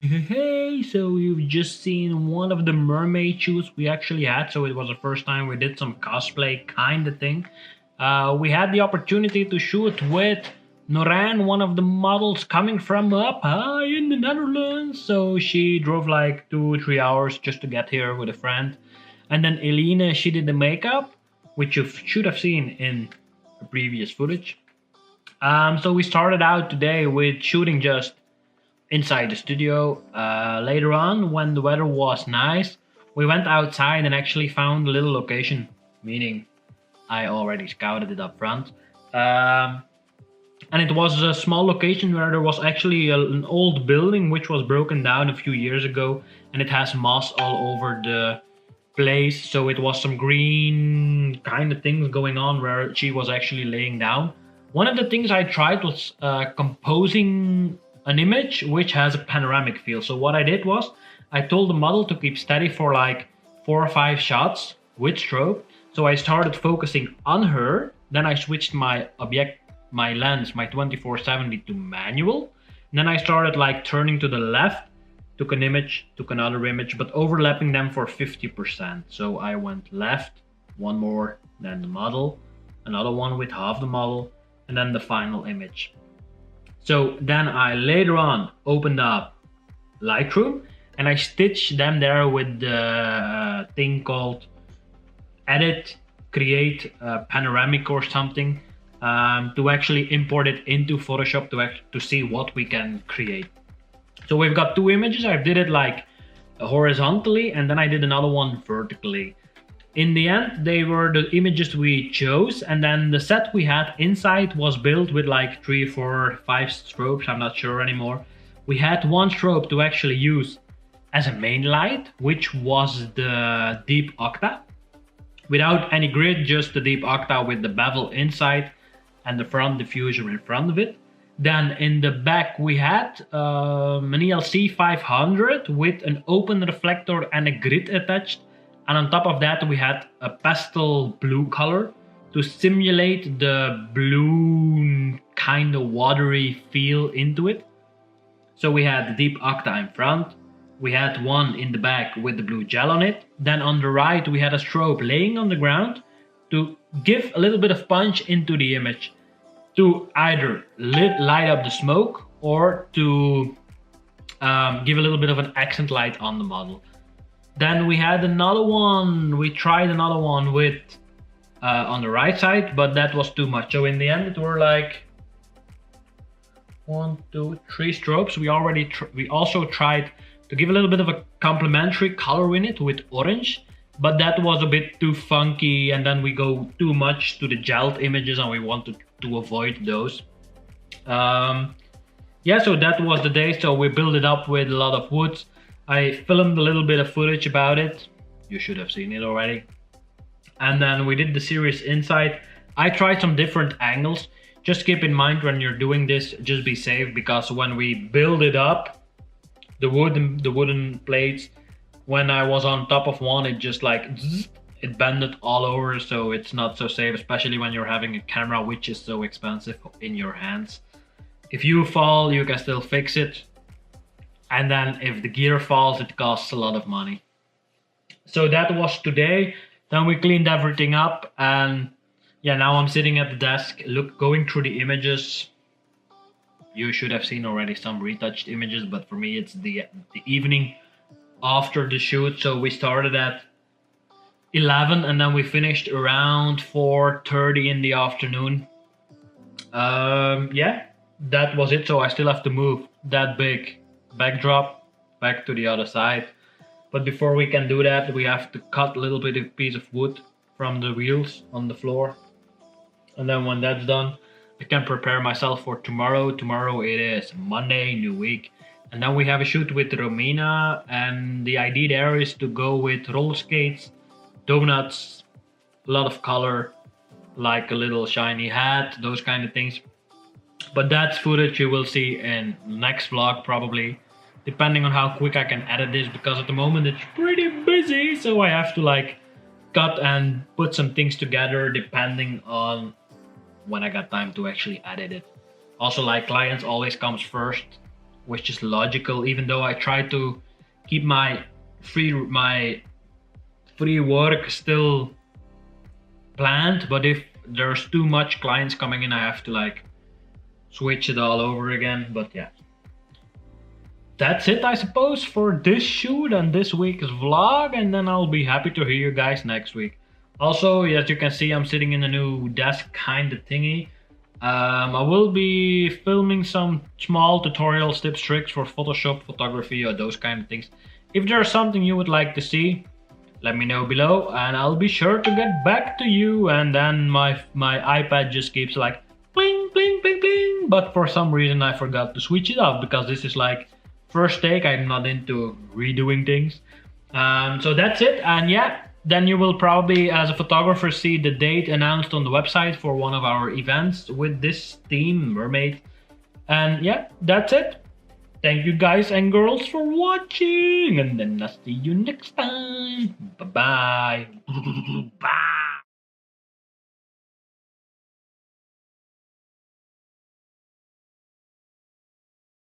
Hey, so you've just seen one of the mermaid shoots we actually had. So it was the first time we did some cosplay kind of thing. We had the opportunity to shoot with Noran, one of the models coming from up high in the Netherlands. So she drove like 2 or 3 hours just to get here with a friend. And then Elina, she did the makeup, which you should have seen in the previous footage. So we started out today with shooting just inside the studio. Later on, when the weather was nice, we went outside and actually found a little location, meaning I already scouted it up front. And it was a small location where there was actually an old building which was broken down a few years ago, and it has moss all over the place. So it was some green kind of things going on where she was actually laying down. One of the things I tried was composing an image which has a panoramic feel. So what I did was I told the model to keep steady for like 4 or 5 shots with strobe. So I started focusing on her. Then I switched my lens, my 2470 to manual. And then I started like turning to the left, took an image, took another image, but overlapping them for 50%. So I went left, one more, then the model, another one with half the model, and then the final image. So then I later on opened up Lightroom and I stitched them there with the thing called edit, create panoramic or something, to actually import it into Photoshop to see what we can create. So we've got two images. I did it like horizontally and then I did another one vertically. In the end, they were the images we chose, and then the set we had inside was built with like 3, 4, 5 strobes, I'm not sure anymore. We had one strobe to actually use as a main light, which was the deep Octa. Without any grid, just the deep Octa with the bevel inside and the front diffuser in front of it. Then in the back we had an ELC 500 with an open reflector and a grid attached. And on top of that, we had a pastel blue color to simulate the blue kind of watery feel into it. So we had the deep Octa in front. We had one in the back with the blue gel on it. Then on the right, we had a strobe laying on the ground to give a little bit of punch into the image, to either light up the smoke or to give a little bit of an accent light on the model. Then we had another one, we tried another one with on the right side, but that was too much. So in the end, it were like 1, 2, 3 strobes. We also tried to give a little bit of a complementary color in it with orange, but that was a bit too funky, and then we go too much to the gelled images and we wanted to avoid those. Yeah, so that was the day. So we built it up with a lot of wood. I filmed a little bit of footage about it. You should have seen it already. And then we did the series inside. I tried some different angles. Just keep in mind when you're doing this, just be safe, because when we build it up, the wooden plates, when I was on top of one, it just like it bended all over, so it's not so safe, especially when you're having a camera which is so expensive in your hands. If you fall, you can still fix it. And then if the gear falls, it costs a lot of money. So that was today. Then we cleaned everything up, and yeah, now I'm sitting at the desk, going through the images. You should have seen already some retouched images, but for me it's the evening after the shoot. So we started at 11 and then we finished around 4:30 in the afternoon. Yeah, that was it. So I still have to move that big backdrop back to the other side, but before we can do that, we have to cut a little bit of piece of wood from the wheels on the floor, and then when that's done, I can prepare myself for tomorrow. Tomorrow it is Monday, new week, and then we have a shoot with Romina, and the idea there is to go with roller skates, donuts, a lot of color, like a little shiny hat, those kind of things. But that's footage you will see in next vlog probably, depending on how quick I can edit this, because at the moment it's pretty busy, so I have to like cut and put some things together depending on when I got time to actually edit it. Also, like, clients always comes first, which is logical, even though I try to keep my free work still planned. But if there's too much clients coming in, I have to like switch it all over again. But yeah, that's it, I suppose, for this shoot and this week's vlog, and then I'll be happy to hear you guys next week. Also, as you can see, I'm sitting in a new desk kind of thingy. I will be filming some small tutorials, tips, tricks for Photoshop, photography, or those kind of things. If there's something you would like to see, let me know below, and I'll be sure to get back to you. And then my iPad just keeps like bling, bling, bling, bling, but for some reason I forgot to switch it off, because this is like first take. I'm not into redoing things. So that's it, and yeah, then you will probably, as a photographer, see the date announced on the website for one of our events with this theme, Mermaid. And yeah, that's it. Thank you guys and girls for watching, and then I'll see you next time. Bye-bye. Bye.